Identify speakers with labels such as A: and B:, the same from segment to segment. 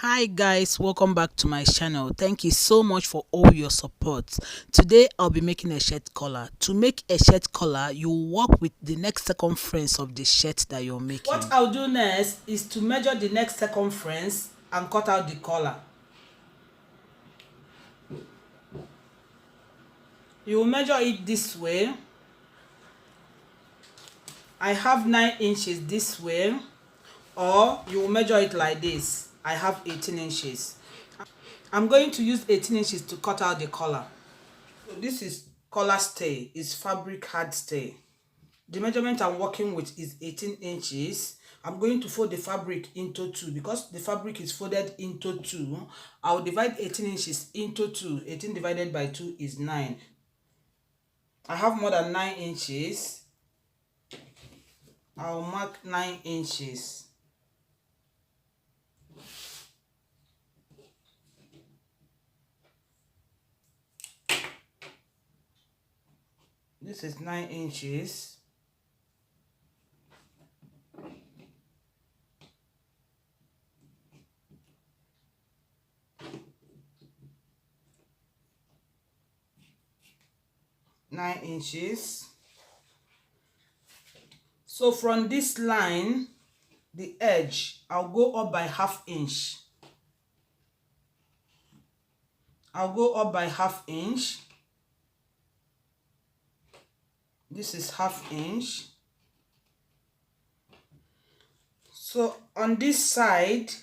A: Hi guys, welcome back to my channel. Thank you so much for all your support. Today I'll be making a shirt collar. To make a shirt collar, you work with the next circumference of the shirt that you're making. What I'll do next is to measure the next circumference and cut out the collar. You will measure it this way. I have 9 inches this way, or you will measure it like this. I have 18 inches. I'm going to use 18 inches to cut out the collar. So this is collar stay, is fabric hard stay. The measurement I'm working with is 18 inches. I'm going to fold the fabric into 2 because the fabric is folded into 2. I'll divide 18 inches into 2. 18 divided by 2 is 9. I have more than 9 inches. I'll mark 9 inches. This is 9 inches. So from this line, the edge, I'll go up by ½ inch. I'll go up by ½ inch. This is ½ inch. So on this side,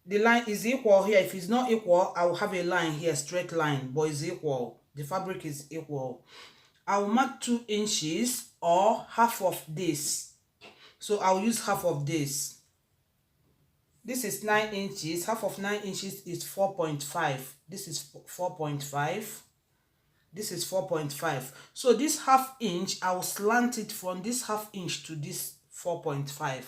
A: the line is equal here. If it's not equal, I will have a line here, straight line, but it's equal. The fabric is equal. I will mark 2 inches or half of this. So I'll use half of this. This is 9 inches. Half of 9 inches is 4.5. This is 4.5. This is 4.5. So this ½ inch, I will slant it from this ½ inch to this 4.5.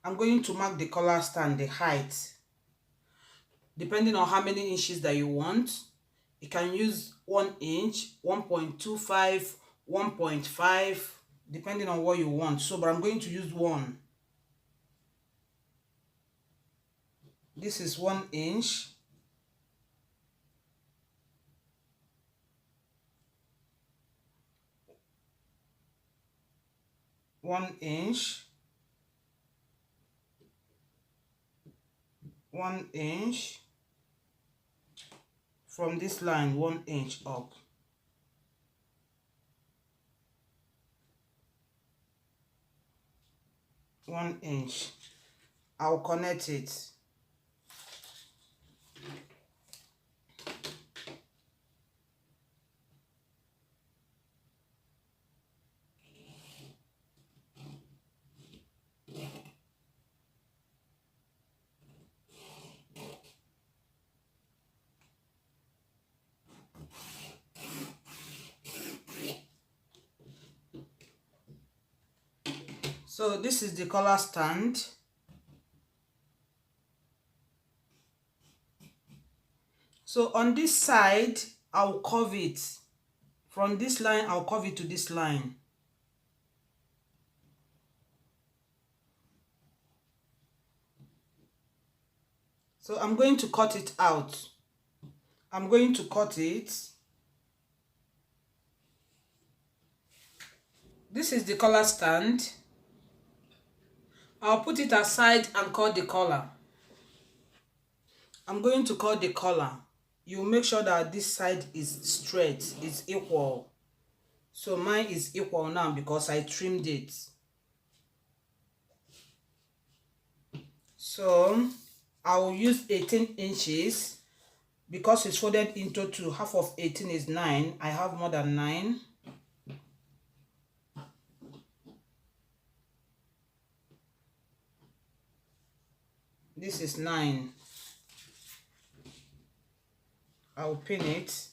A: I'm going to mark the collar stand, the height. Depending on how many inches that you want, you can use 1 inch, 1.25, 1.5, depending on what you want. So, but I'm going to use 1. This is 1 inch. One inch. 1 inch. From this line, 1 inch up. One inch. I'll connect it. So this is the collar stand. So on this side, I'll curve it. From this line, I'll curve it to this line. So I'm going to cut it out. I'm going to cut it. This is the collar stand. I'll put it aside and cut the collar. I'm going to cut the collar. You make sure that this side is straight, is equal. So mine is equal now because I trimmed it. So I will use 18 inches because it's folded into 2. Half of 18 is 9. I have more than 9. This is 9. I'll pin it.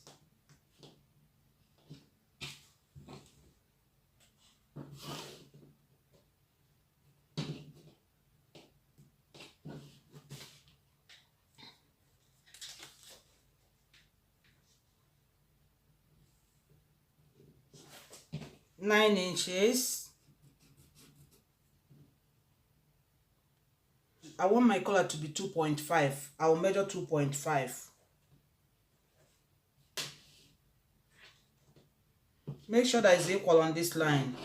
A: 9 inches. I want my collar to be 2.5. I will measure 2.5. Make sure that it's equal on this line.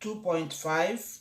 A: 2.5.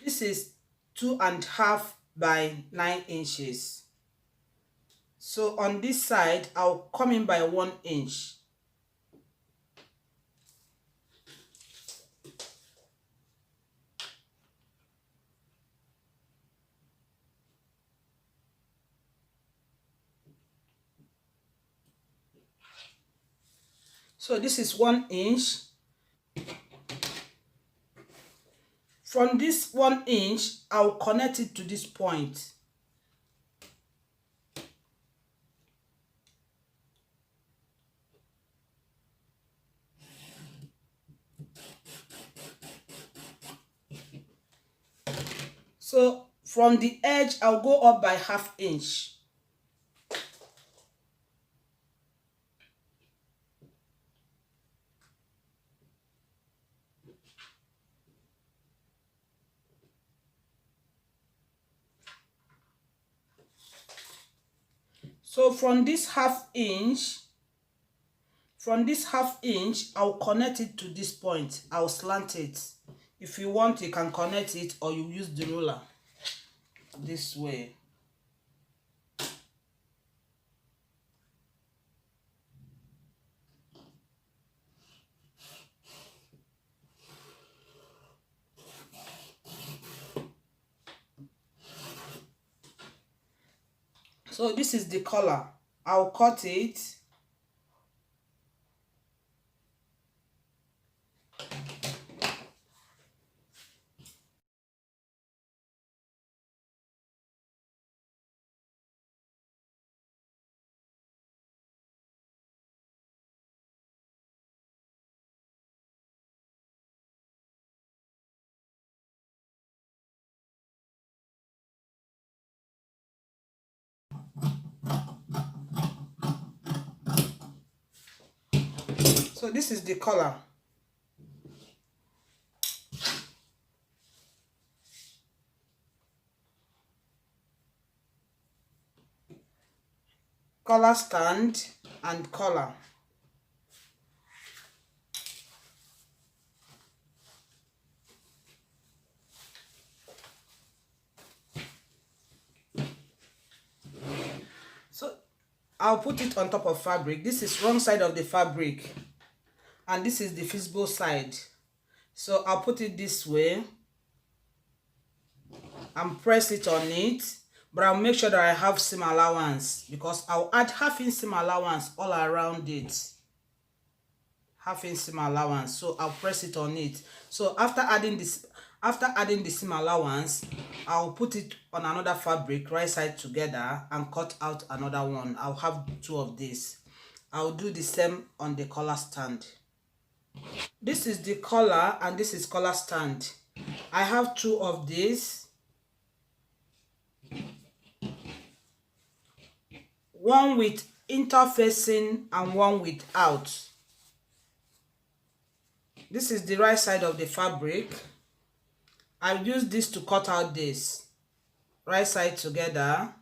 A: This is 2.5 by 9 inches. So on this side, I'll come in by 1 inch. So this is 1 inch. From this 1 inch, I'll connect it to this point. So from the edge, I'll go up by 1/2 inch. So from this 1/2 inch, I'll connect it to this point. I'll slant it. If you want, you can connect it or you use the ruler this way. So this is the collar. I'll cut it. So this is the collar. Collar stand and collar. So I'll put it on top of fabric. This is wrong side of the fabric and this is the visible side. So I'll put it this way and press it on it, but I'll make sure that I have seam allowance because I'll add 1/2 inch seam allowance all around it. 1/2 inch seam allowance. So I'll press it on it. So after adding the seam allowance, I'll put it on another fabric right side together and cut out another one. I'll have 2 of these. I'll do the same on the collar stand. This is the collar and this is collar stand. I have 2 of these. One with interfacing and one without. This is the right side of the fabric. I've used this to cut out this. Right side together.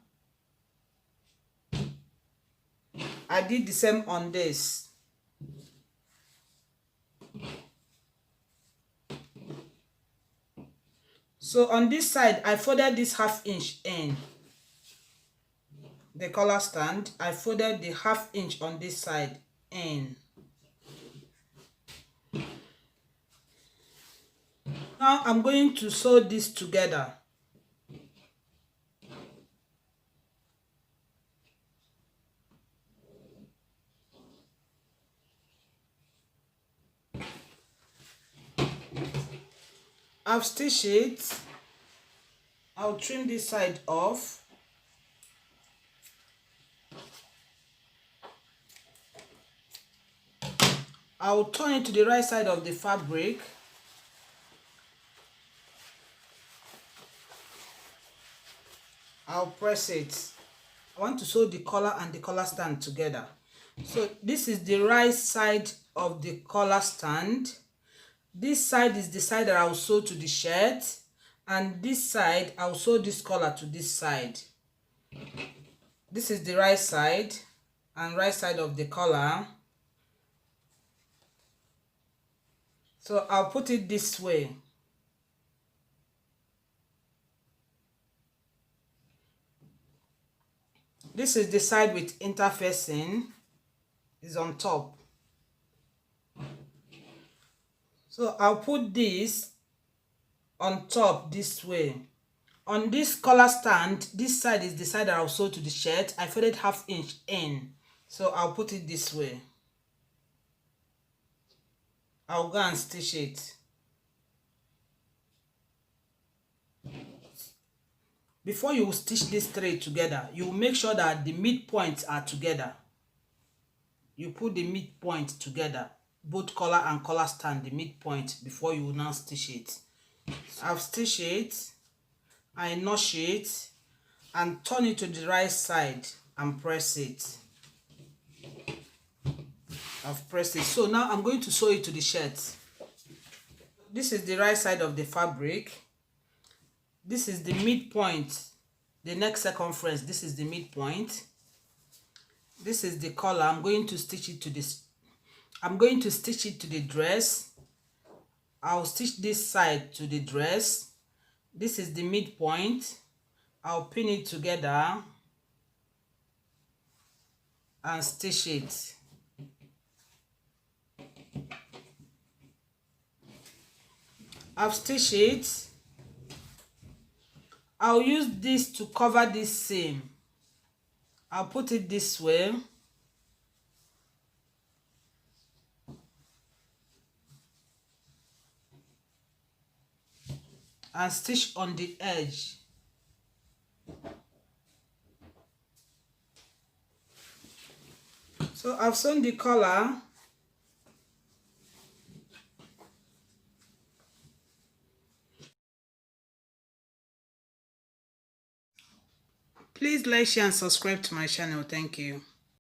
A: I did the same on this. So on this side, I folded this 1/2 inch in. the collar stand, I folded the 1/2 inch on this side in. Now I'm going to sew this together. I've stitched it. I'll trim this side off. I'll turn it to the right side of the fabric. I'll press it. I want to sew the collar and the collar stand together. So this is the right side of the collar stand. This side is the side that I'll sew to the shirt, and this side I'll sew this collar to this side. This is the right side and right side of the collar. So I'll put it this way. This is the side with interfacing, is on top. So I'll put this on top this way. On this collar stand, this side is the side that I'll sew to the shirt. I folded 1/2 inch in. So I'll put it this way. I'll go and stitch it. Before you stitch these 3 together, you make sure that the midpoints are together. You put the midpoint together, both collar and collar stand, the midpoint, before you now stitch it. I've stitched it, I notch it, and turn it to the right side and press it. I've pressed it. So now I'm going to sew it to the shirt. This is the right side of the fabric. This is the midpoint, the neck circumference. This is the midpoint. This is the collar. I'm going to stitch it to this. I'm going to stitch it to the dress. I'll stitch this side to the dress. This is the midpoint. I'll pin it together and stitch it. I've stitched it. I'll use this to cover this seam. I'll put it this way. And stitch on the edge. So I've sewn the collar. Please like, share and subscribe to my channel. Thank you.